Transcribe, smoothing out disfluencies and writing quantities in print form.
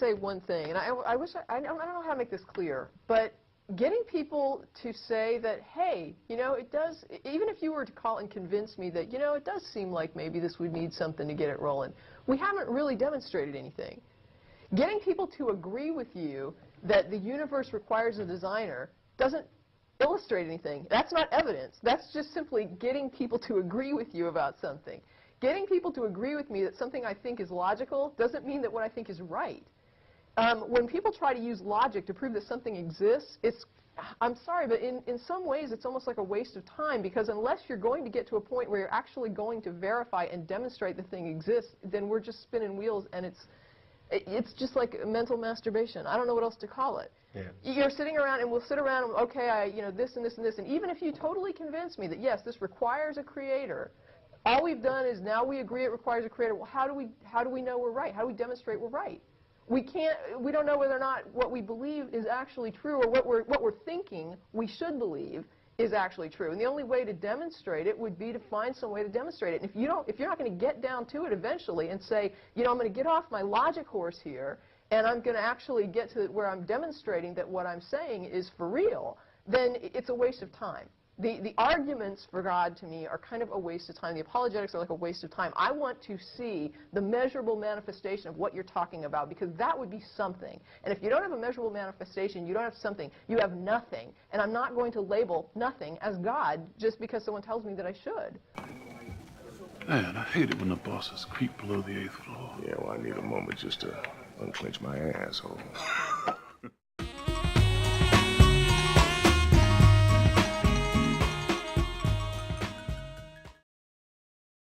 say one thing, and I wish I don't know how to make this clear, but getting people to say that, hey, you know, it does, even if you were to call and convince me that, you know, it does seem like maybe this would need something to get it rolling, we haven't really demonstrated anything. Getting people to agree with you that the universe requires a designer doesn't illustrate anything. That's not evidence. That's just simply getting people to agree with you about something. Getting people to agree with me that something I think is logical doesn't mean that what I think is right. When people try to use logic to prove that something exists, I'm sorry, but in some ways it's almost like a waste of time, because unless you're going to get to a point where you're actually going to verify and demonstrate the thing exists, then we're just spinning wheels, and it's just like mental masturbation. I don't know what else to call it. Yeah. You're sitting around, and we'll sit around, and, okay, you know, this and this and this, and even if you totally convince me that, yes, this requires a creator, all we've done is now we agree it requires a creator. Well, how do we know we're right? How do we demonstrate we're right? We don't know whether or not what we believe is actually true, or what we're thinking we should believe is actually true. And the only way to demonstrate it would be to find some way to demonstrate it. And if you're not going to get down to it eventually and say, you know, I'm going to get off my logic horse here, and I'm going to actually get to where I'm demonstrating that what I'm saying is for real, then it's a waste of time. The arguments for God, to me, are kind of a waste of time. The apologetics are like a waste of time. I want to see the measurable manifestation of what you're talking about, because that would be something. And if you don't have a measurable manifestation, you don't have something, you have nothing. And I'm not going to label nothing as God just because someone tells me that I should. Man, I hate it when the bosses creep below the 8th floor. Yeah, well, I need a moment just to unclench my asshole.